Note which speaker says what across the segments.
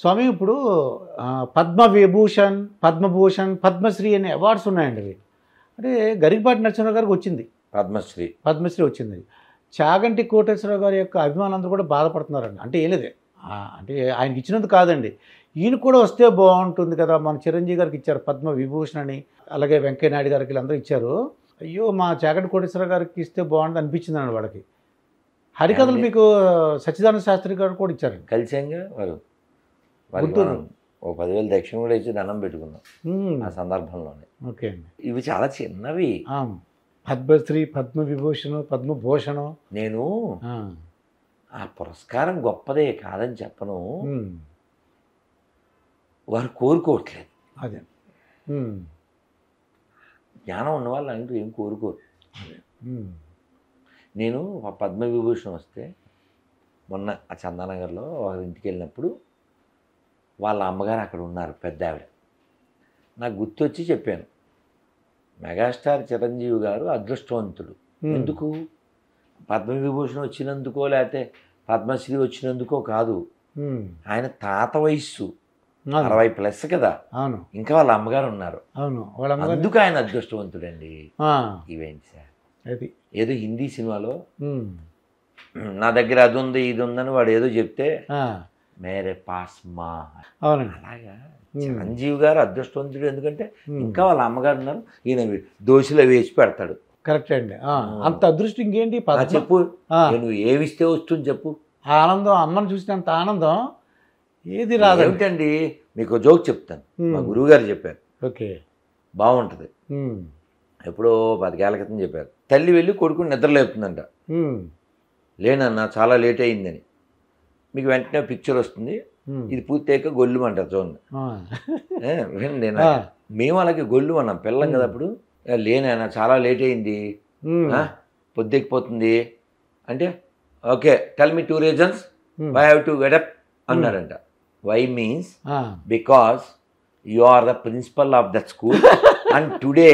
Speaker 1: స్వామి ఇప్పుడు పద్మవిభూషణ్, పద్మభూషణ్, పద్మశ్రీ అనే అవార్డ్స్ ఉన్నాయండి అవి. అంటే గరికపాటి నరసింహరావు గారికి వచ్చింది పద్మశ్రీ వచ్చింది. చాగంటి కోటేశ్వరరావు గారి యొక్క అభిమానులందరూ కూడా బాధపడుతున్నారండి. అంటే ఏం లేదే, అంటే ఆయనకి ఇచ్చినందుకు కాదండి, ఈయన కూడా వస్తే బాగుంటుంది కదా. మన చిరంజీవి గారికి ఇచ్చారు పద్మ విభూషణ్ అని, అలాగే వెంకయ్యనాయుడు గారికి వీళ్ళందరూ ఇచ్చారు. అయ్యో మా చాగంటి కోటేశ్వరరావు గారికి ఇస్తే బాగుంటుంది అనిపించింది అండి వాడికి. హరికథలు మీకు సచ్చిదానంద శాస్త్రి గారు కూడా ఇచ్చారండి.
Speaker 2: కలిసాంగా వారు
Speaker 1: గుంటూరు
Speaker 2: ఓ 10,000 దక్షిణ కూడా ఇచ్చి దండం పెట్టుకున్నాం ఆ సందర్భంలోనే.
Speaker 1: ఓకే అండి.
Speaker 2: ఇవి చాలా చిన్నవి.
Speaker 1: పద్మశ్రీ, పద్మవిభూషణ్, పద్మభూషణం.
Speaker 2: నేను ఆ పురస్కారం గొప్పదే కాదని చెప్పను, వారు కోరుకోవట్లేదు.
Speaker 1: అదే
Speaker 2: జ్ఞానం ఉన్నవాళ్ళు అంటూ ఏం కోరుకోరు. నేను పద్మవిభూషణ్ వస్తే మొన్న ఆ చందానగర్లో వారి ఇంటికి వెళ్ళినప్పుడు వాళ్ళ అమ్మగారు అక్కడ ఉన్నారు, పెద్ద ఆవిడ. నాకు గుర్తొచ్చి చెప్పాను, మెగాస్టార్ చిరంజీవి గారు అదృష్టవంతుడు. ఎందుకు? పద్మవిభూషణ్ వచ్చినందుకో లేకపోతే పద్మశ్రీ వచ్చినందుకో కాదు, ఆయన తాత వయస్సు 60+ కదా,
Speaker 1: అవును,
Speaker 2: ఇంకా వాళ్ళ అమ్మగారు ఉన్నారు,
Speaker 1: అవును,
Speaker 2: అందుకు ఆయన అదృష్టవంతుడండి. ఇవేంటి సార్, ఏదో హిందీ సినిమాలో నా దగ్గర అది ఉంది ఇది ఉందని వాడు ఏదో చెప్తే మేరే పాస్ మా, అలాగా చిరంజీవి గారు అదృష్టవంతుడు. ఎందుకంటే ఇంకా వాళ్ళ అమ్మగారు ఉన్నారు, ఈయన దోశలో వేసి పెడతాడు.
Speaker 1: కరెక్ట్ అండి. అంత అదృష్టం ఇంకేంటి
Speaker 2: చెప్పు, నువ్వు ఏమిస్తే వస్తుంది చెప్పు.
Speaker 1: ఆనందం, అమ్మను చూసినంత ఆనందం ఏది రాదు.
Speaker 2: ఏమిటండి, మీకు జోక్ చెప్తాను, మా గురువు గారు చెప్పారు.
Speaker 1: ఓకే,
Speaker 2: బాగుంటుంది. ఎప్పుడో 10 ఏళ్ల క్రితం చెప్పారు. తల్లి వెళ్ళి కొడుకుని నిద్రలేపుతుందంట. లేనన్నా చాలా లేట్ అయిందని. మీకు వెంటనే పిక్చర్ వస్తుంది, ఇది పూర్తయ్యాక గొల్లు అంటారు చూడండి. నేను మేము అలాగే గొల్లు అన్నాం పిల్లం కదా అప్పుడు. లేనన్నా చాలా లేట్ అయింది, పొద్దెక్కిపోతుంది అంటే, okay tell me 2 reasons why I have to get up అన్నాడంట. Why means because you are the principal of that school and today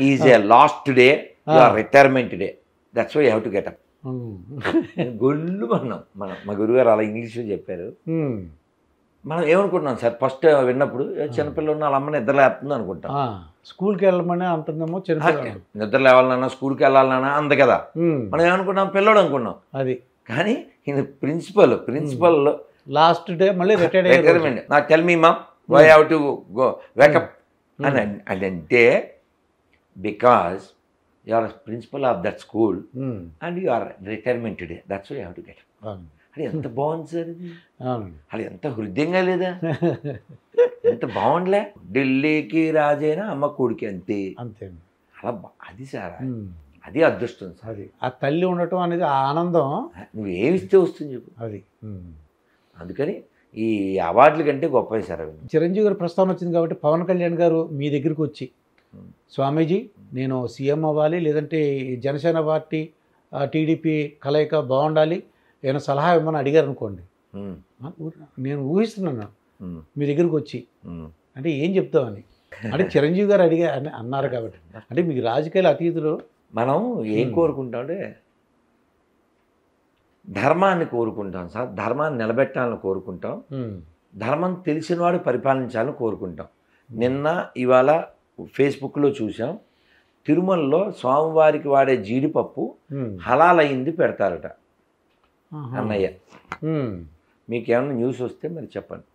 Speaker 2: is a last day, your retirement day, that's why you have to get up. గొల్లు అన్నాం మనం. మా గురుగారు అలా ఇంగ్లీష్లో చెప్పారు. మనం ఏమనుకుంటున్నాం సార్, ఫస్ట్ విన్నప్పుడు చిన్నపిల్లలు ఉన్న వాళ్ళ అమ్మని నిద్ర లేపుతుంది అనుకుంటాం.
Speaker 1: స్కూల్కి వెళ్ళమని అంటుందేమో,
Speaker 2: నిద్ర లేవాలన్నా స్కూల్కి వెళ్ళాలన్నా అంద కదా. మనం ఏమనుకున్నాం, పిల్లడు అనుకున్నాం.
Speaker 1: అది కానీ
Speaker 2: ఈయన ప్రిన్సిపల్
Speaker 1: లాస్ట్ డే మళ్ళీ
Speaker 2: రిటైర్మెంట్. నాకు tell me ma'am why have to go wake up అని అంటే, because you are principal of that school and you are retirement today, that's why you have to get up. అది ఎంత బాగుంది sir ఇది, అది ఎంత హృదయంగా లేదా, ఎంత బాగుండలే. ఢిల్లీకి రాజైనా అమ్మ కొడుకి అంతే
Speaker 1: అంతే.
Speaker 2: అలా అది సార్, అది అదృష్టం సార్.
Speaker 1: అది ఆ తల్లి ఉండటం అనేది ఆనందం.
Speaker 2: నువ్వు ఏమిస్తే వస్తుంది చెప్పు.
Speaker 1: అది
Speaker 2: అందుకని ఈ అవార్డుల కంటే గొప్పవి సార్ అవి.
Speaker 1: చిరంజీవి గారు ప్రస్తావన వచ్చింది కాబట్టి పవన్ కళ్యాణ్ గారు మీ దగ్గరికి వచ్చి, స్వామీజీ నేను సీఎం అవ్వాలి, లేదంటే జనసేన పార్టీ టీడీపీ కలయిక బాగుండాలి, ఏమైనా సలహా ఇవ్వమని అడిగారు అనుకోండి, నేను ఊహిస్తున్నాను మీ దగ్గరికి వచ్చి అంటే ఏం చెప్తామని. అంటే చిరంజీవి గారు అన్నారు కాబట్టి, అంటే మీకు రాజకీయాల అతీతులు.
Speaker 2: మనం ఏం కోరుకుంటామంటే ధర్మాన్ని కోరుకుంటాం సార్, ధర్మాన్ని నిలబెట్టాలని కోరుకుంటాం, ధర్మం తెలిసినవాడు పరిపాలించాలని కోరుకుంటాం. నిన్న ఇవాళ ఫేస్బుక్లో చూసాం, తిరుమలలో స్వామివారికి వాడే జీడిపప్పు హలాల్ అయింది పెడతారట అన్నయ్య. మీకేమన్నా న్యూస్ వస్తే మరి చెప్పండి.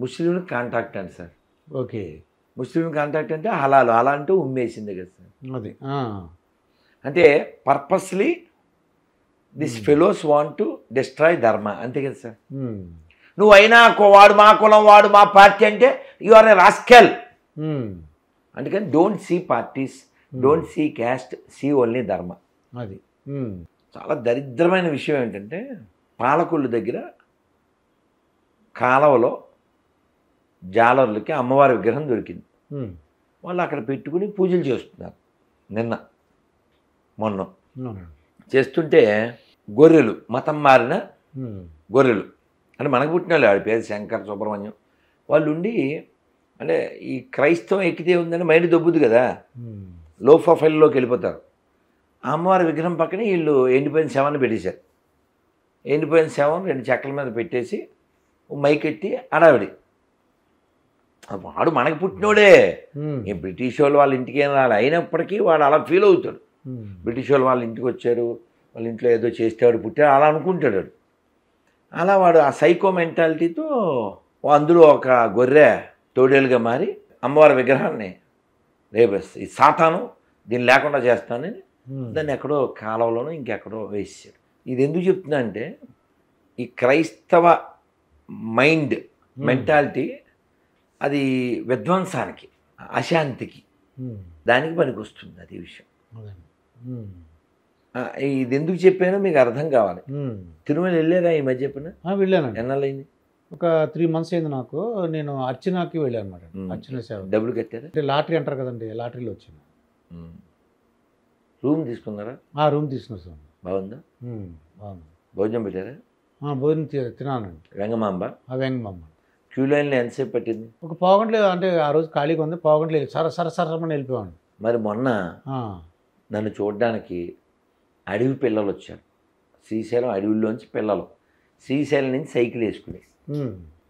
Speaker 2: ముస్లింలకు కాంటాక్ట్ అండి సార్.
Speaker 1: ఓకే,
Speaker 2: ముస్లిం కాంటాక్ట్ అంటే హలాల్, అలా అంటూ ఉమ్మేసింది కదా సార్.
Speaker 1: అది
Speaker 2: అంటే purposely this fellows want to destroy ధర్మ, అంతే కదా సార్. నువ్వు అయినా వాడు మా కులం, వాడు మా పార్టీ అంటే యు ఆర్ ఏ రాస్కెల్. అందుకని don't see parties, don't see caste, see only dharma.
Speaker 1: అది
Speaker 2: చాలా దరిద్రమైన విషయం ఏంటంటే, పాలకొల్లు దగ్గర కాలవలో జాలర్లకి అమ్మవారి విగ్రహం దొరికింది. వాళ్ళు అక్కడ పెట్టుకుని పూజలు చేస్తున్నారు. మొన్న చేస్తుంటే గొర్రెలు, మతం మారిన గొర్రెలు అంటే మనకు పుట్టిన వాళ్ళు, ఆడి పేరు శంకర్ సుబ్రహ్మణ్యం, వాళ్ళు ఉండి అంటే ఈ క్రైస్తవం ఎక్కితే ఉందని మైండ్ దొబ్బుద్ది కదా, లో ప్రొఫైల్లోకి వెళ్ళిపోతారు. ఆ అమ్మవారి విగ్రహం పక్కన వీళ్ళు ఎండిపోయిన శవాన్ని పెట్టేశారు. ఎండిపోయిన శవం 2 చెక్కల మీద పెట్టేసి మైకెట్టి అడావిడి. వాడు మనకి పుట్టినోడే. ఈ బ్రిటిష్ వాళ్ళు వాళ్ళ ఇంటికి ఏం రాలి, అయినప్పటికీ వాడు అలా ఫీల్ అవుతాడు. బ్రిటిష్ వాళ్ళు వాళ్ళ ఇంటికి వచ్చారు, వాళ్ళ ఇంట్లో ఏదో చేస్తాడు పుట్టాడు అలా అనుకుంటాడు. అలా వాడు ఆ సైకో మెంటాలిటీతో అందులో ఒక గొర్రె తోడేలుగా మారి అమ్మవారి విగ్రహాన్ని రేపేస్తాడు. ఈ సాతాను దీన్ని లేకుండా చేస్తానని దాన్ని ఎక్కడో కాలువలోనో ఇంకెక్కడో వేసాడు. ఇది ఎందుకు చెప్తున్నా అంటే ఈ క్రైస్తవ మైండ్ మెంటాలిటీ అది విధ్వంసానికి, అశాంతికి, దానికి పనికి వస్తుంది. అది విషయం. ఇది ఎందుకు చెప్పానో మీకు అర్థం కావాలి. తిరుమల వెళ్ళారా ఈ మధ్య? చెప్పిన
Speaker 1: వెళ్ళాను.
Speaker 2: ఎన్నాళ్ళైంది?
Speaker 1: ఒక 3 months అయింది నాకు. నేను అర్చనకి వెళ్ళాను అనమాట. అర్చన సేవ.
Speaker 2: డబ్బులు కట్టారా?
Speaker 1: అంటే లాటరీ అంటారు కదండి, లాటరీలో వచ్చింది.
Speaker 2: రూమ్ తీసుకున్నారా?
Speaker 1: రూమ్ తీసుకున్నా సార్.
Speaker 2: బాగుందా?
Speaker 1: బాగుంది.
Speaker 2: భోజనం పెట్టారా?
Speaker 1: భోజనం తిన్నానండి.
Speaker 2: వెంగమాంబ?
Speaker 1: వెంగమాంబ.
Speaker 2: క్యూ లైన్లో ఎంతసేపు పట్టింది?
Speaker 1: ఒక పావుగంటలో, అంటే ఆ రోజు ఖాళీగా ఉంది, పావుగంటలో సరసరమని వెళ్ళిపోయాను.
Speaker 2: మరి మొన్న నన్ను చూడడానికి అడవి పిల్లలు వచ్చారు. శ్రీశైలం అడవుల్లోంచి పిల్లలు శ్రీశైలం నుంచి సైకిల్ వేసుకుని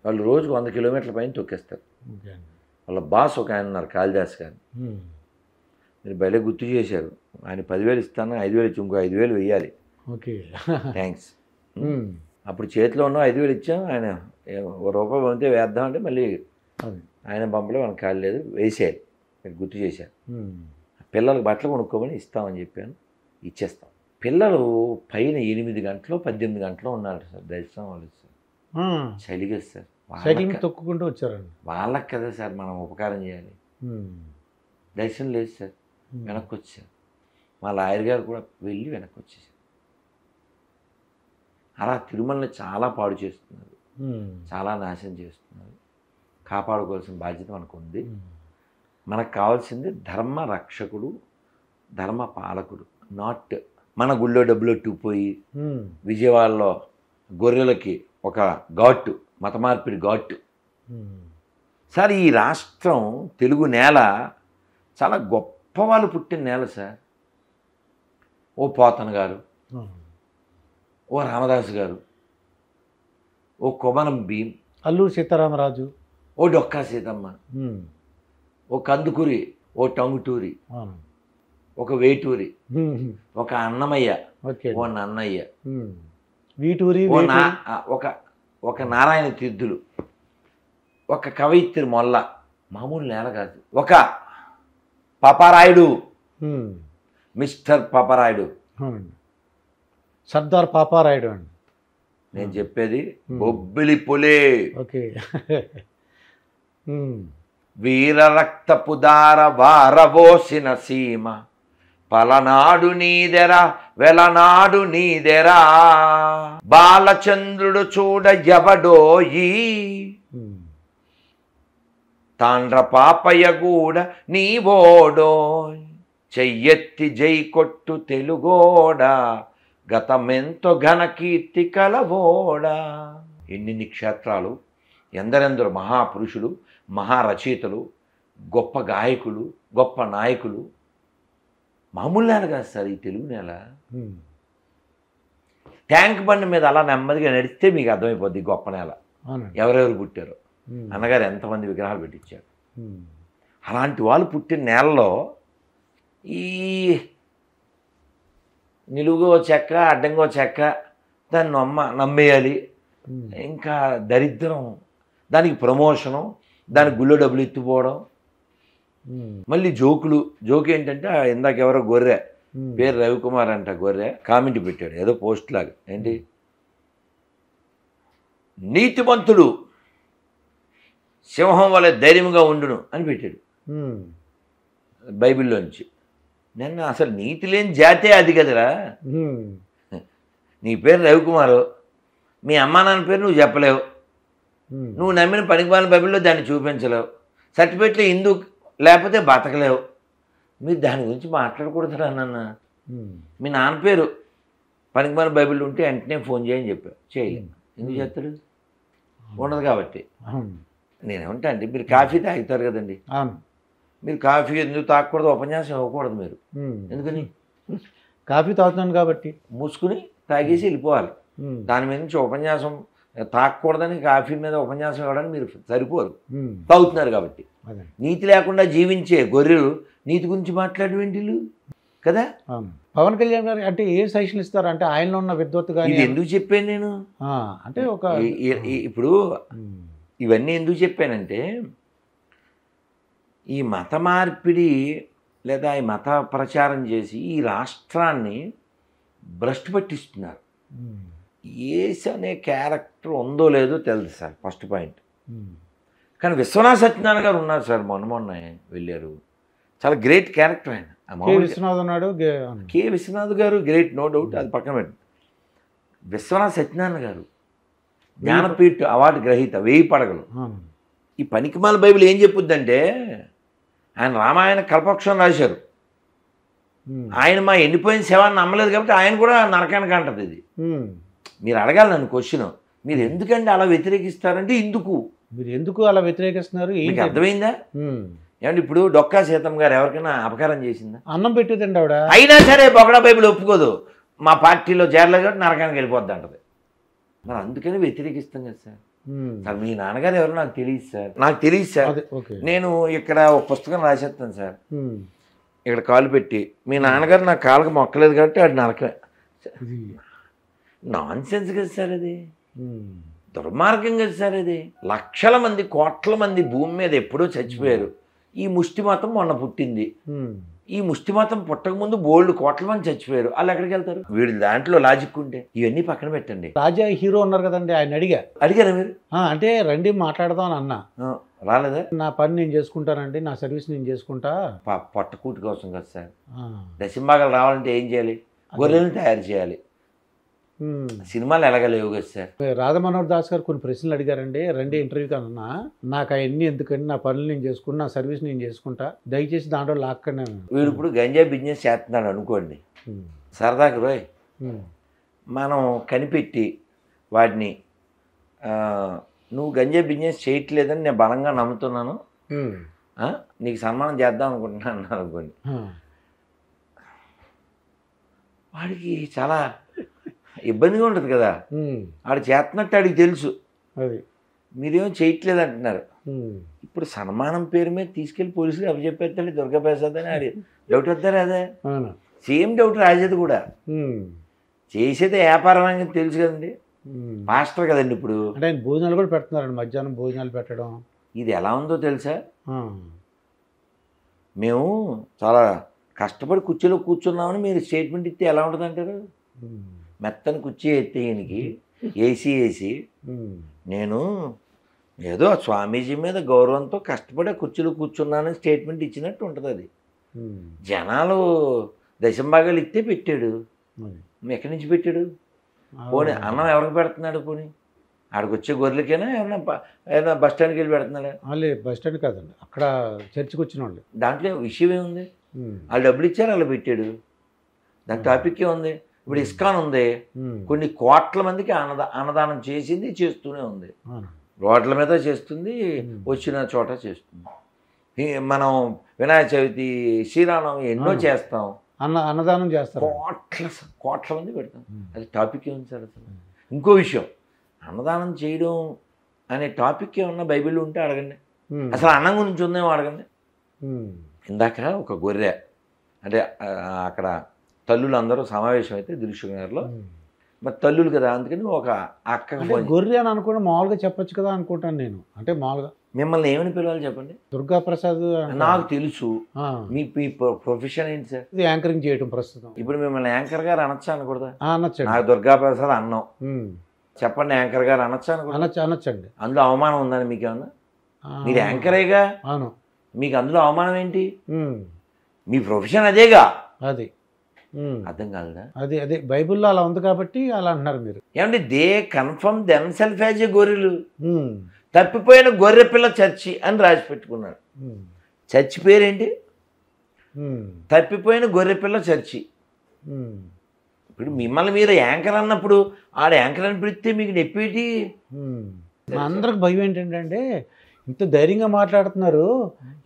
Speaker 2: వాళ్ళు రోజుకు 100 kilometers పైన తొక్కేస్తారు. వాళ్ళ బాస్ ఒక ఆయన ఉన్నారు, కాళిదాస్ గారు. మీరు బయట గుర్తు చేశారు. ఆయన 10,000 ఇస్తాను, 5,000 ఇచ్చి ఇంకో 5,000 వెయ్యాలి.
Speaker 1: Okay,
Speaker 2: thanks. అప్పుడు చేతిలో ఉన్న 5,000 ఇచ్చాం. ఆయన ₹1 పంపితే వేద్దామంటే మళ్ళీ ఆయన పంపలే, మనకు కాలేదు, వేసేయాలి. మీరు గుర్తు చేశారు. పిల్లలకు బట్టలు కొనుక్కోమని ఇస్తామని చెప్పాను, ఇచ్చేస్తాం. పిల్లలు పైన 8 గంటలు 18 గంటలు ఉన్నారు సార్ దర్శనం వాళ్ళు. సార్ చలిగా సార్,
Speaker 1: సైకిల్ తొక్కుకుంటూ వచ్చారండి.
Speaker 2: వాళ్ళకి కదా సార్ మనం ఉపకారం చేయాలి. దర్శనం లేదు సార్, వెనక్కి వచ్చారు. మా లాయర్ గారు కూడా వెళ్ళి వెనక్కి వచ్చేసారు. అలా తిరుమలని చాలా పాడు చేస్తున్నారు, చాలా నాశనం చేస్తున్నారు. కాపాడుకోవాల్సిన బాధ్యత మనకు ఉంది. మనకు కావాల్సింది ధర్మ రక్షకుడు, ధర్మ పాలకుడు, నాట్ మన గుళ్ళో డబ్బులు ఎట్టుకుపోయి విజయవాడలో గొర్రెలకి ఒక ఘాటు, మత మార్పిడి ఘాటు. సార్ ఈ రాష్ట్రం తెలుగు నేల చాలా గొప్ప వాళ్ళు పుట్టిన నేల సార్. ఓ పోతన గారు, ఓ రామదాసు గారు, ఓ కొమరం భీం,
Speaker 1: అల్లూరు సీతారామరాజు,
Speaker 2: ఓ డొక్కా సీతమ్మ, ఓ కందుకూరి, ఓ టంగుటూరి, ఒక వేటూరి, ఒక అన్నమయ్య, ఓ నన్నయ్య,
Speaker 1: వీటూరి,
Speaker 2: ఒక నారాయణ తీర్థులు, ఒక కవయిత్రి మొల్ల. మామూలు నేల కాదు. ఒక పాపారాయుడు, మిస్టర్ పాపారాయుడు,
Speaker 1: సర్దార్ పాపారాయుడు అండి.
Speaker 2: నేను చెప్పేది బొబ్బిలి పులే.
Speaker 1: ఓకే.
Speaker 2: వీర రక్తపు దార వారబోసిన సీమ, పలనాడు నీదెరా వెలనాడు నీదెరా, బాలచంద్రుడు చూడ ఎవడోయి, తాండ్ర పాపయ్య గూడ నీవోడోయ్, చెయ్యెత్తి జై కొట్టు తెలుగోడా, గతమెంతో ఘన కీర్తి కలవోడా. ఎన్ని క్షేత్రాలు, ఎందరెందరు మహాపురుషులు, మహారచయితలు, గొప్ప గాయకులు, గొప్ప నాయకులు. మామూలు నేల కాదు సార్ ఈ తెలుగు నేల. ట్యాంక్ బండి మీద అలా నెమ్మదిగా నడిస్తే మీకు అర్థమైపోద్ది గొప్ప నేల, ఎవరెవరు పుట్టారో. అన్నగారు ఎంతమంది విగ్రహాలు పెట్టించారు. అలాంటి వాళ్ళు పుట్టిన నేలలో ఈ నిలువుగో చెక్క, అడ్డంగో చెక్క, దాన్ని నమ్మేయాలి. ఇంకా దరిద్రం, దానికి ప్రమోషను, దానికి గుళ్ళో డబ్బులు ఎత్తుపోవడం, మళ్ళీ జోకులు. జోక్ ఏంటంటే ఇందాక ఎవరో గొర్రె, పేరు రవికుమార్ అంట, గొర్రె కామెంట్ పెట్టాడు ఏదో పోస్ట్ లాగా. ఏంటి, నీతిమంతుడు సింహం వల్ల ధైర్యంగా ఉండును అని పెట్టాడు బైబిల్లోంచి. నిన్న అసలు నీతి లేని జాతే అది కదరా. నీ పేరు రవికుమారు, మీ అమ్మా నాన్న పేరు నువ్వు చెప్పలేవు, నువ్వు నమ్మిన పనికిమాలిన బైబిల్లో దాన్ని చూపించలేవు, సర్టిఫికెట్లో హిందూ లేకపోతే బతకలేవు. మీరు దాని గురించి మాట్లాడకూడదురా నాన్న. మీ నాన్న పేరు పనికిమాలిన బైబిల్ ఉంటే వెంటనే ఫోన్ చేయని చెప్పావు, చేయలేదు. ఎందుకు చేస్తాడు? ఉండదు కాబట్టి. నేనేమంటా అంటే మీరు కాఫీ తాగుతారు కదండి, మీరు కాఫీ ఎందుకు తాగకూడదు? ఉపన్యాసం ఇవ్వకూడదు మీరు. ఎందుకని?
Speaker 1: కాఫీ తాగుతున్నాను కాబట్టి
Speaker 2: మూసుకుని తాగేసి వెళ్ళిపోవాలి. దాని మీద నుంచి ఉపన్యాసం తాగకూడదని కాఫీ మీద ఉపన్యాసం ఇవ్వడానికి మీరు సరిపోరు, తాగుతున్నారు కాబట్టి. నీతి లేకుండా జీవించే గొర్రెలు నీతి గురించి మాట్లాడేంటి కదా.
Speaker 1: పవన్ కళ్యాణ్ గారు అంటే ఏ సజెషన్ ఇస్తారు అంటే ఆయనలో ఉన్న విద్వత్తు కానీ
Speaker 2: ఇది ఎందుకు చెప్పాను నేను
Speaker 1: అంటే ఒక
Speaker 2: ఇప్పుడు ఇవన్నీ ఎందుకు చెప్పానంటే ఈ మత మార్పిడి లేదా ఈ మత ప్రచారం చేసి ఈ రాష్ట్రాన్ని భ్రష్టు పట్టిస్తున్నారు. యేసు అనే క్యారెక్టర్ ఉందో లేదో తెలుసు సార్, ఫస్ట్ పాయింట్. కానీ విశ్వనాథ్ సత్యనారాయణ గారు ఉన్నారు సార్, మొన్న వెళ్ళారు, చాలా గ్రేట్ క్యారెక్టర్ ఆయన.
Speaker 1: విశ్వనాథ్ ఉన్నాడు,
Speaker 2: కె విశ్వనాథ్ గారు గ్రేట్, నో డౌట్, అది పక్కన పెట్టండి. విశ్వనాథ్ సత్యనారాయణ గారు జ్ఞానపీఠ అవార్డు గ్రహీత, 1000 పడగలు. ఈ పనికిమాల బైబిల్ ఏం చెప్పుద్దంటే ఆయన రామాయణ కల్పక్షం రాశారు. ఆయన మా ఎండిపోయిన శవాన్ని నమ్మలేదు కాబట్టి ఆయన కూడా నరకానికి అంటది. ఇది మీరు అడగాలి నన్ను క్వశ్చన్, మీరు ఎందుకంటే అలా వ్యతిరేకిస్తారంటే ఎందుకు,
Speaker 1: మీరు ఎందుకు అలా వ్యతిరేకిస్తున్నారు
Speaker 2: మీకు అర్థమైందా? ఏమంటే ఇప్పుడు డొక్కా సీతమ్మ గారు ఎవరికైనా అపకారం చేసిందా?
Speaker 1: అన్నం పెట్టేదండి ఆవిడ.
Speaker 2: అయినా సరే బొగడా బైబిల్ ఒప్పుకోదు, మా పార్టీలో చేరలేదు కాబట్టి నరకానికి వెళ్ళిపోద్ది అంటది. మరి అందుకని వ్యతిరేకిస్తాం కదా సార్. సార్ మీ నాన్నగారు ఎవరో నాకు తెలియదు సార్, నాకు తెలియదు సార్. నేను ఇక్కడ ఒక పుస్తకం రాసేస్తాను సార్, ఇక్కడ కాలు పెట్టి మీ నాన్నగారు నా కాళ్ళకి మొక్కలేదు కాబట్టి అది నరకమే. నాన్ సెన్స్ కదా సార్, అది దుర్మార్గం కదా సార్. అది లక్షల మంది, కోట్ల మంది భూమి మీద ఎప్పుడో చచ్చిపోయారు. ఈ ముష్టి మతం మొన్న పుట్టింది. ఈ ముష్టి మతం పుట్టకముందు బోల్డ్ కోట్ల మంది చచ్చిపోయారు. వాళ్ళు ఎక్కడికి వెళ్తారు? వీడి దాంట్లో లాజిక్ ఉంటే ఇవన్నీ పక్కన పెట్టండి.
Speaker 1: రాజా హీరో ఉన్నారు కదండి, ఆయన
Speaker 2: అడిగారా మీరు?
Speaker 1: అంటే రండి మాట్లాడదాం అని అన్నా,
Speaker 2: రాలేదా?
Speaker 1: నా పని నేను చేసుకుంటానండి, నా సర్వీస్ నేను చేసుకుంటా.
Speaker 2: పొట్టకూటి కోసం కదా సార్. దశంభాగాలు రావాలంటే ఏం చేయాలి? గొర్రెలను తయారు చేయాలి. సినిమాలు ఎలాగలేవు కదా సార్.
Speaker 1: రాధామనోహర్ దాస్ గారు కొన్ని ప్రశ్నలు అడిగారండి, రండి ఇంటర్వ్యూకి అన్నా. నాకు అవన్నీ ఎందుకండి, నా పనులు నేను చేసుకుని నా సర్వీస్ నేను చేసుకుంటా, దయచేసి దాంట్లో లాక్కనే.
Speaker 2: వీడు ఇప్పుడు గంజా బిజినెస్ చేస్తున్నాడు అనుకోండి, సరదాకి రోయ్ మనం కనిపెట్టి వాటిని నువ్వు గంజా బిజినెస్ చేయట్లేదని నేను బలంగా నమ్ముతున్నాను, నీకు సన్మానం చేద్దాం అనుకుంటున్నాను అనుకోండి, వాడికి చాలా ఇబ్బందిగా ఉంటుంది కదా. ఆడు చేస్తున్నట్టు ఆడికి తెలుసు, మీరేమో చేయట్లేదు అంటున్నారు. ఇప్పుడు సన్మానం పేరు మీద తీసుకెళ్లి పోలీసులు అవి చెప్పేస్తాడు దుర్గా ప్రసాద్ అని. ఆడి డౌట్ వద్దారు, అదే సేమ్ డౌట్ రాజేది కూడా. చేసేది వ్యాపారం అని తెలుసు కదండి, మాస్టర్ కదండి. ఇప్పుడు
Speaker 1: అంటే ఆయన భోజనాలు కూడా పెడుతున్నారండి, మధ్యాహ్నం భోజనాలు పెట్టడం.
Speaker 2: ఇది ఎలా ఉందో తెలుసా, మేము చాలా కష్టపడి కుర్చీలో కూర్చున్నామని మీరు స్టేట్మెంట్ ఇస్తే ఎలా ఉంటుంది అంటారు? మెత్తని కుర్చీ ఎత్తే ఈయనకి ఏసీ వేసి నేను ఏదో స్వామీజీ మీద గౌరవంతో కష్టపడే కుర్చీలో కూర్చున్నానని స్టేట్మెంట్ ఇచ్చినట్టు ఉంటుంది. అది జనాలు దశంభాగాలు ఇస్తే పెట్టాడు, ఎక్కడి నుంచి పెట్టాడు? పోనీ అన్నం ఎవరికి పెడుతున్నాడు? పోనీ ఆడికి వచ్చే గొర్రెలకైనా ఏదైనా బస్ స్టాండ్కి వెళ్ళి పెడుతున్నాడా?
Speaker 1: బస్ స్టాండ్ కాదండి, అక్కడ చర్చికి వచ్చిన వాళ్ళు.
Speaker 2: దాంట్లో విషయం ఏముంది? వాళ్ళు డబ్బులు ఇచ్చారు, అలా పెట్టాడు, దాని టాపిక్ ఏముంది? ఇప్పుడు ఇస్కాన్ ఉంది, కొన్ని కోట్ల మందికి అన్నదానం చేసింది, చేస్తూనే ఉంది, రోడ్ల మీద చేస్తుంది, వచ్చిన చోట చేస్తుంది. మనం వినాయక చవితి, శ్రీరామనవమి ఎన్నో చేస్తాం,
Speaker 1: అన్నదానం చేస్తాం,
Speaker 2: కోట్ల మంది పెడతాం. అది టాపిక్ ఏముంది సార్ అసలు? ఇంకో విషయం, అన్నదానం చేయడం అనే టాపిక్ ఏమన్నా బైబిల్లో ఉంటే అడగండి, అసలు అన్నం గురించి ఉందేమో అడగండి. ఇందాక ఒక గొర్రె అంటే అక్కడ తల్లులు అందరూ సమావేశం అయితే దిల్షుక్నగర్లో, మరి తల్లులు కదా, అందుకని ఒక అక్క
Speaker 1: గొర్రె అని అనుకుంటే మామూలుగా చెప్పొచ్చు కదా అనుకుంటాను నేను. అంటే మామూలుగా
Speaker 2: మిమ్మల్ని ఏమని పిలవాలి చెప్పండి?
Speaker 1: దుర్గా ప్రసాద్.
Speaker 2: నాకు తెలుసు, మీ ప్రొఫెషన్ ఏంటి సార్?
Speaker 1: ఇది యాంకరింగ్ చేయడం ప్రస్తుతం.
Speaker 2: ఇప్పుడు మిమ్మల్ని యాంకర్ గారు అనొచ్చా అనకూడదా?
Speaker 1: అనొచ్చండి.
Speaker 2: నాకు దుర్గా ప్రసాద్ అన్నం చెప్పండి, యాంకర్ గారు అనొచ్చా అనకూడదా?
Speaker 1: అనొచ్చండి.
Speaker 2: అందులో అవమానం ఉందని మీకు ఏమన్నా? మీరు యాంకరేగా,
Speaker 1: అవును, మీకు
Speaker 2: అందులో అవమానం ఏంటి? మీ ప్రొఫెషన్ అదేగా.
Speaker 1: అది
Speaker 2: అర్థం కాదా?
Speaker 1: అదే బైబిల్లో అలా ఉంది కాబట్టి అలా అంటున్నారు మీరు.
Speaker 2: ఏమంటే they confirm them self as a గొర్రెలు. తప్పిపోయిన గొర్రె పిల్ల చర్చి అని రాసి పెట్టుకున్నాడు. చర్చి పేరేంటి? తప్పిపోయిన గొర్రె పిల్ల చర్చి. ఇప్పుడు మిమ్మల్ని మీరు యాంకర్ అన్నప్పుడు ఆడ యాంకర్ అని పిలిస్తే మీకు నొప్పేటి?
Speaker 1: అందరికి భయం ఏంటంటే ఇంత ధైర్యంగా మాట్లాడుతున్నారు,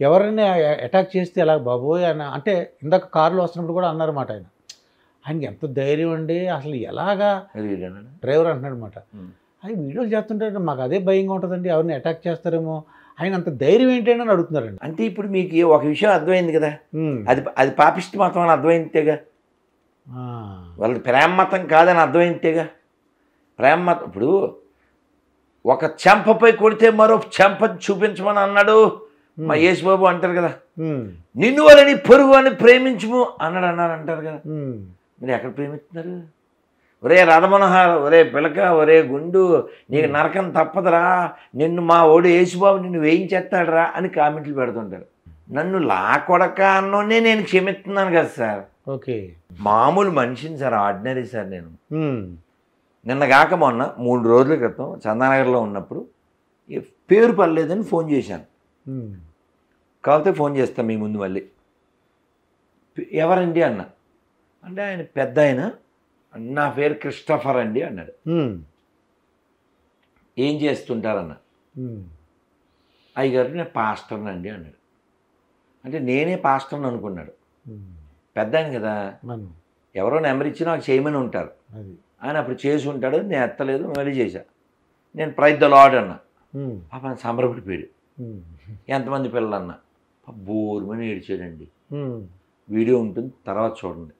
Speaker 1: ఎవరైనా అటాక్ చేస్తే ఎలా బాబోయ్ అని. అంటే ఇందాక కారులో వస్తున్నప్పుడు కూడా అన్నారన్నమాట ఆయనకి ఎంత ధైర్యం అండి, అసలు ఎలాగా డ్రైవర్ అంటున్నాడు అనమాట. అవి వీడియోలు చేస్తుంటారు, మాకు అదే భయంగా ఉంటుందండి, ఎవరిని అటాక్ చేస్తారేమో, ఆయన అంత ధైర్యం ఏంటంటే అని అడుగుతున్నారండి.
Speaker 2: అంటే ఇప్పుడు మీకు ఒక విషయం అర్థమైంది కదా, అది పాపిష్టి మతం అని అర్థమైంతేగా, వాళ్ళది ప్రేమ మతం కాదని అర్థమైంతేగా. ప్రేమ మతం ఇప్పుడు ఒక చెంపపై కొడితే మరో చెంప చూపించమని అన్నాడు మా యేసుబాబు అంటారు కదా, నిన్ను వాళ్ళని పొరుగు అని ప్రేమించుము అంటారు కదా. మీరు ఎక్కడ ప్రేమిస్తున్నారు? ఒరే రథమనోహర్, ఒరే పిలక, ఒరే గుండు, నీకు నరకం తప్పదురా, నిన్ను మా ఓడు యేసుబాబు నిన్ను వేయించేస్తాడురా అని కామెంట్లు పెడుతుంటారు. నన్ను లాకొడక అన్నోనే నేను క్షమిస్తున్నాను కదా సార్.
Speaker 1: ఓకే,
Speaker 2: మామూలు మనిషిని సార్, ఆర్డినరీ సార్. నేను నిన్నగాక మొన్న 3 రోజుల క్రితం చందానగర్లో ఉన్నప్పుడు పేరు పర్లేదని ఫోన్ చేశాను. కాకపోతే ఫోన్ చేస్తాను మీ ముందు మళ్ళీ. ఎవరండి అన్న అంటే, ఆయన పెద్ద ఆయన, నా పేరు క్రిస్టఫర్ అండి అన్నాడు. ఏం చేస్తుంటారన్న? అయ్యగారు నేను పాస్టర్ని అండి అన్నాడు. అంటే నేనే పాస్టర్ని అనుకున్నాడు. పెద్ద ఆయన కదా, ఎవరో నెంబర్ ఇచ్చి నాకు చేయమని ఉంటారు. ఆయన అప్పుడు చేసి ఉంటాడు, నేను ఎత్తలేదు, మళ్ళీ చేశా. నేను ప్రైజ్ ద లార్డ్ అన్నా. పాప సంబరపడిపోయాడు. ఎంతమంది పిల్లలు అన్నా, బోరుమని ఏడ్చాడండి. వీడియో ఉంటుంది, తర్వాత చూడండి.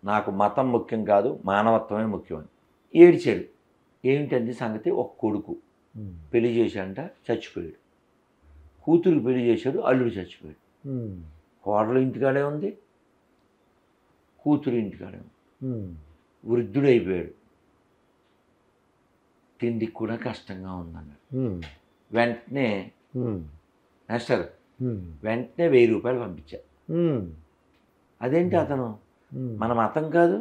Speaker 2: నాకు మతం ముఖ్యం కాదు, మానవత్వమే ముఖ్యం అని ఏడ్చాడు. ఏమిటండి సంగతి? ఒక కొడుకు పెళ్లి చేశాడంట, చచ్చిపోయాడు. కూతురు పెళ్లి చేశాడు, అల్లుడు చచ్చిపోయాడు. కోడలు ఇంటికాడే ఉంది, కూతురు ఇంటికాడే ఉంది. వృద్ధుడైపోయాడు, తిండికి కూడా కష్టంగా ఉందన్నాడు. వెంటనే మాస్టర్ వెంటనే 1000 రూపాయలు పంపించా. అదేంటి అతను మన మతం కాదు,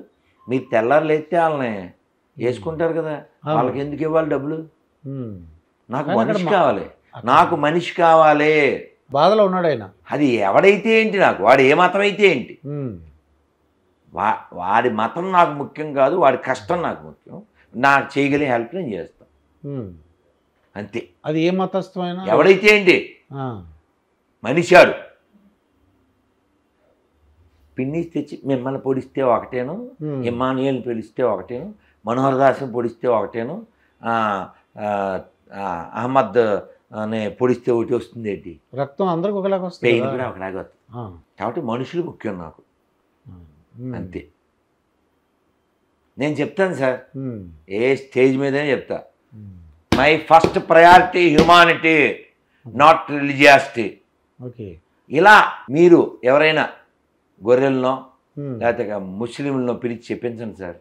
Speaker 2: మీరు తెల్లారు లేస్తే వాళ్ళని వేసుకుంటారు కదా, వాళ్ళకి ఎందుకు ఇవ్వాలి డబ్బులు? నాకు మనిషి కావాలి, నాకు మనిషి కావాలి.
Speaker 1: బాధలో ఉన్నాడు ఆయన.
Speaker 2: అది ఎవడైతే ఏంటి, నాకు వాడు ఏ మతం అయితే ఏంటి, వాడి మతం నాకు ముఖ్యం కాదు, వాడి కష్టం నాకు ముఖ్యం. నాకు చేయగలిగే హెల్ప్ నేను చేస్తాను, అంతే.
Speaker 1: అది ఏ మతస్థమైన
Speaker 2: ఎవడైతే ఏంటి, మనిషాడు. పిన్నిస్ తెచ్చి మిమ్మల్ని పొడిస్తే ఒకటేను, ఇమ్మానుయేల్ని పిలిస్తే ఒకటేను, మనోహర్ దాస్ని పొడిస్తే ఒకటేను, అహ్మద్ అనే పొడిస్తే ఒకటి వస్తుంది ఏంటి?
Speaker 1: రక్తం అందరికి ఒకలాగా వస్తుంది,
Speaker 2: పెయిన్ కూడా ఒకలాగా వస్తుంది. కాబట్టి మనుషులు ముఖ్యం నాకు, అంతే. నేను చెప్తాను సార్, ఏ స్టేజ్ మీదనే చెప్తా, my first priority humanity, not religiosity.
Speaker 1: Okay,
Speaker 2: ఇలా మీరు ఎవరైనా గొర్రెలనో లేకపోతే ముస్లింలను పిలిచి చెప్పించండి sir,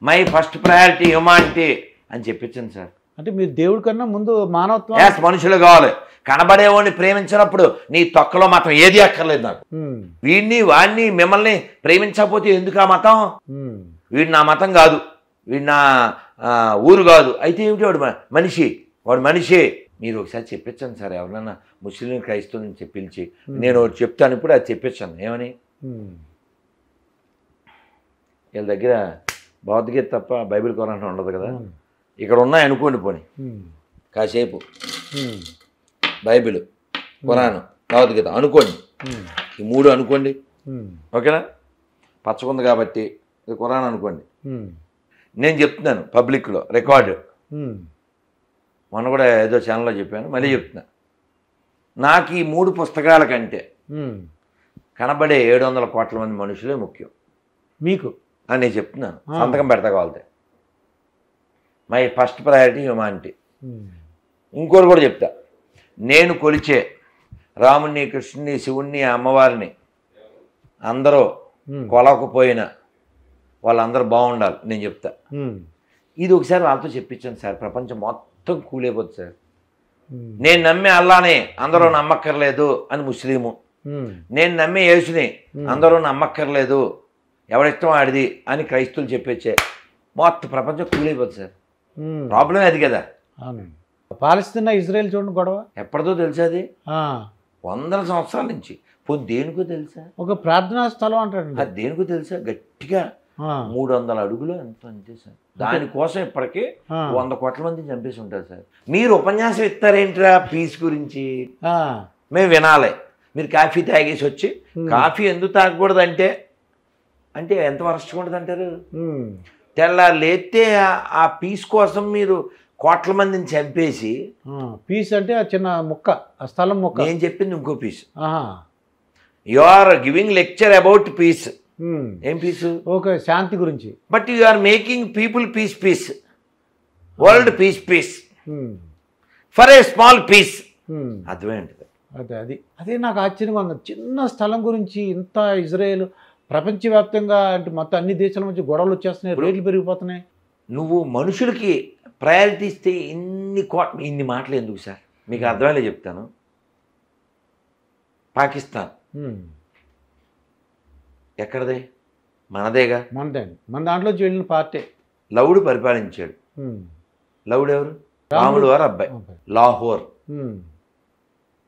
Speaker 2: my first priority humanity అని చెప్పించండి సార్.
Speaker 1: అంటే మీరు దేవుడి కన్నా ముందు మానవత్వం,
Speaker 2: మనుషులు కావాలి. కనబడేవాడిని ప్రేమించినప్పుడు నీ తొక్కలో మతం ఏది అక్కర్లేదు నాకు. వీడిని వాడిని మిమ్మల్ని ప్రేమించకపోతే ఎందుకు ఆ మతం? వీడు నా మతం కాదు, వీడు నా ఊరు కాదు, అయితే ఏమిటి వాడు మనిషి, వాడు మనిషి. మీరు ఒకసారి చెప్పించండి సార్, ఎవరైనా ముస్లిం క్రైస్తవుని పిలిచి, నేను ఒకటి చెప్తాను ఇప్పుడు, అది చెప్పించాను. ఏమని? వీళ్ళ దగ్గర భగవద్గీత తప్ప బైబిల్ ఖురాన్ ఉండదు కదా, ఇక్కడ ఉన్నాయి అనుకోండి, పోనీ కాసేపు బైబిల్ ఖురాన్ భగవద్గీత అనుకోండి, ఈ 3 అనుకోండి, ఓకేనా? పచ్చకుంది కాబట్టి ఇది ఖురాన్ అనుకోండి. నేను చెప్తున్నాను పబ్లిక్లో రికార్డు, మొన్న కూడా ఏదో ఛానల్లో చెప్పాను, మళ్ళీ చెప్తున్నా. నాకు ఈ 3 పుస్తకాల కంటే కనబడే 700 కోట్ల మంది మనుషులే ముఖ్యం
Speaker 1: మీకు
Speaker 2: అని నేను చెప్తున్నాను. సంతకం పెడతా కావాలితే. My first priority humanity. ఇంకోటి కూడా చెప్తా, నేను కొలిచే రాముణ్ణి, కృష్ణుని, శివుణ్ణి, అమ్మవారిని అందరూ కొలకపోయినా వాళ్ళందరూ బాగుండాలి నేను చెప్తా. ఇది ఒకసారి వాళ్ళతో చెప్పించాను సార్, ప్రపంచం మొత్తం కూలైపోతుంది సార్. నేను నమ్మే అల్లానే అందరూ నమ్మక్కర్లేదు అని ముస్లిము, నేను నమ్మే యేసుని అందరూ నమ్మక్కర్లేదు, ఎవడిష్టం ఆడిది అని క్రైస్తవులు చెప్పేచ్చే, మొత్తం ప్రపంచం కూలైపోతుంది సార్. ప్రాబ్లమే అది కదా.
Speaker 1: పాలస్తీనా ఇజ్రాయెల్ చూడండి గొడవ
Speaker 2: ఎప్పటిదో తెలుసా? అది 100 సంవత్సరాల నుంచి. దేనికో తెలుసా? ఒక
Speaker 1: ప్రార్థనా స్థలం అంటాడు.
Speaker 2: అది దేనికో తెలుసా? గట్టిగా 300 అడుగులు ఎంత అంతే సార్. దానికోసం ఇప్పటికీ 100 కోట్ల మందిని చంపేసి ఉంటారు సార్. మీరు ఉపన్యాసం ఇస్తారేంట్రా పీస్ గురించి? మేము వినాలి. మీరు కాఫీ తాగేసి వచ్చి కాఫీ ఎందుకు తాగకూడదు అంటే ఎంత వరస్ట్గా ఉంటుంది అంటారు. తెల్లారు లేస్తే ఆ పీస్ కోసం మీరు కోట్ల మందిని చంపేసి
Speaker 1: పీస్ అంటే ఆ చిన్న ముక్క, ఆ స్థలం ముక్క.
Speaker 2: నేను చెప్పింది ఇంకో piece. You are giving lecture about peace. ఏం పీస్?
Speaker 1: ఓకే, శాంతి గురించి.
Speaker 2: But you are making people piece, world peace for a small piece. అర్థమేంటిది?
Speaker 1: అదే నాకు ఆశ్చర్యంగా ఉంది. చిన్న స్థలం గురించి ఇంత ఇజ్రాయేల్ ప్రపంచవ్యాప్తంగా అంటే మొత్తం అన్ని దేశాల నుంచి గొడవలు వచ్చేస్తున్నాయి, రేట్లు పెరిగిపోతున్నాయి.
Speaker 2: నువ్వు మనుషులకి ప్రయారిటీ ఇస్తే ఇన్ని మాటలు ఎందుకు సార్? మీకు అర్థమయ్యేలా చెప్తాను. పాకిస్తాన్ ఎక్కడదే? మనదేగా.
Speaker 1: మన దాంట్లోంచి వెళ్ళిన పార్టీ.
Speaker 2: లవుడు పరిపాలించాడు. లవుడు ఎవరు? రాముడు వారు అబ్బాయి. లాహోర్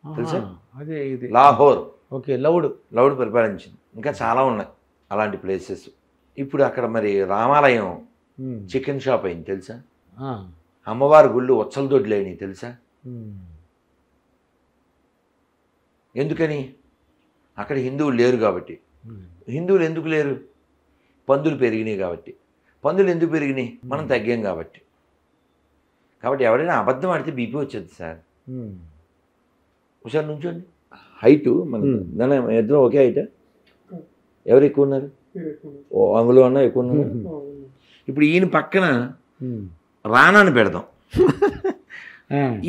Speaker 2: తెలుసా?
Speaker 1: అదే ఇది
Speaker 2: లాహోర్.
Speaker 1: ఓకే, లవుడు
Speaker 2: పరిపాలించింది. ఇంకా చాలా ఉన్నాయి అలాంటి ప్లేసెస్. ఇప్పుడు అక్కడ మరి రామాలయం చికెన్ షాప్ అయింది తెలుసా? అమ్మవారి గుళ్ళు ఒచ్చల దొడ్లు అయినాయి తెలుసా? ఎందుకని? అక్కడ హిందువులు లేరు కాబట్టి. హిందువులు ఎందుకు లేరు? పందులు పెరిగినాయి కాబట్టి. పందులు ఎందుకు పెరిగినాయి? మనం తగ్గాం కాబట్టి. ఎవరైనా అబద్ధం ఆడితే బీపీ వచ్చేది సార్. ఒకసారి నుంచోండి. హైటు మన దాని ఇద్దరం ఒకే హైట్. ఎవరు ఎక్కువ ఉన్నారు? అందులో అన్నా ఎక్కువ ఉన్నారు. ఇప్పుడు ఈయన పక్కన రానాని పెడదాం.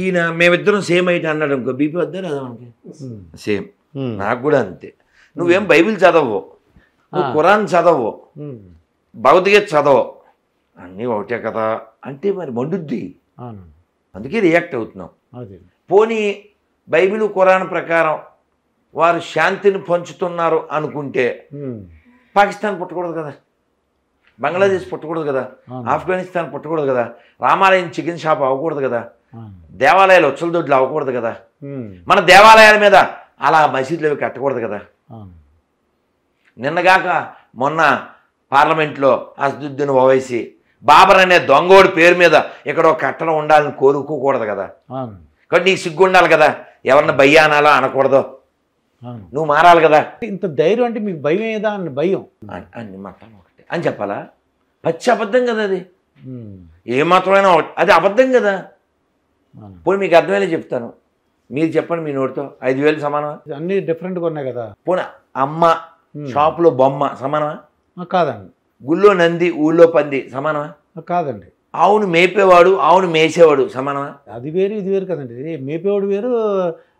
Speaker 2: ఈయన మేమిద్దరం సేమ్ హైట్ అన్నాడు అనుకో, బీపీ వద్దా రాదా మనకి? సేమ్. నాకు కూడా అంతే. నువ్వేం బైబిల్ చదవవు, నువ్వు ఖురాన్ చదవవు, భగవద్గీత చదవవు, అన్నీ ఒకటే కదా అంటే మరి మండుద్ది. అందుకే రియాక్ట్ అవుతున్నాం. పోనీ బైబిల్ ఖురాన్ ప్రకారం వారు శాంతిని పంచుతున్నారు అనుకుంటే పాకిస్తాన్ పుట్టకూడదు కదా, బంగ్లాదేశ్ పుట్టకూడదు కదా, ఆఫ్ఘనిస్తాన్ పుట్టకూడదు కదా, రామాలయం చికెన్ షాప్ అవ్వకూడదు కదా, దేవాలయాలు ఒచ్చల దొడ్లు అవ్వకూడదు కదా, మన దేవాలయాల మీద అలా మసీదులు అవి కట్టకూడదు కదా. నిన్నగాక మొన్న పార్లమెంట్లో అసదుద్దీన్ ఓవైసీ బాబర్ అనే దొంగోడి పేరు మీద ఇక్కడ ఒక కట్టడం ఉండాలని కోరుకోకూడదు కదా. కాబట్టి నీకు సిగ్గు ఉండాలి కదా, ఎవరిని భయ్యానాలో అనకూడదు, నువ్వు మారాలి కదా.
Speaker 1: ఇంత ధైర్యం అంటే మీకు భయం ఏదా అని? భయం
Speaker 2: అన్ని మతం ఒకటి అని చెప్పాలా? పచ్చి అబద్ధం కదా అది. ఏ మాత్రమైనా అది అబద్ధం కదా. పోనీ మీకు అర్థమయ్యేలా చెప్తాను, మీరు చెప్పండి మీ నోటితో. 5,000 సమానమా?
Speaker 1: అన్నీ డిఫరెంట్గా ఉన్నాయి కదా.
Speaker 2: పోనీ అమ్మ షాపులో బొమ్మ సమానమా?
Speaker 1: కాదండి.
Speaker 2: గుళ్ళో నంది ఊళ్ళో పంది సమానమా?
Speaker 1: కాదండి.
Speaker 2: ఆవును మేపేవాడు ఆవును మేసేవాడు సమానమా?
Speaker 1: అది వేరు ఇది వేరు కదండి. మేపేవాడు వేరు,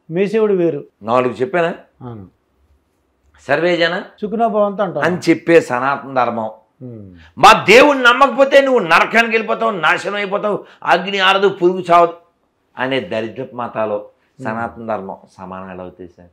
Speaker 1: మేసేవాడు వేరు.
Speaker 2: 4 చెప్పానా? సర్వేజన
Speaker 1: సుఖినో భవంతు అంటాం
Speaker 2: అని చెప్పే సనాతన ధర్మం. మా దేవుణ్ణి నమ్మకపోతే నువ్వు నరకానికి వెళ్ళిపోతావు, నాశనం అయిపోతావు, అగ్ని ఆరదు, పురుగు చావదు అనే దరిద్రపు మతాలు సనాతన ధర్మం సమానం ఎలా అవుతాయి సార్?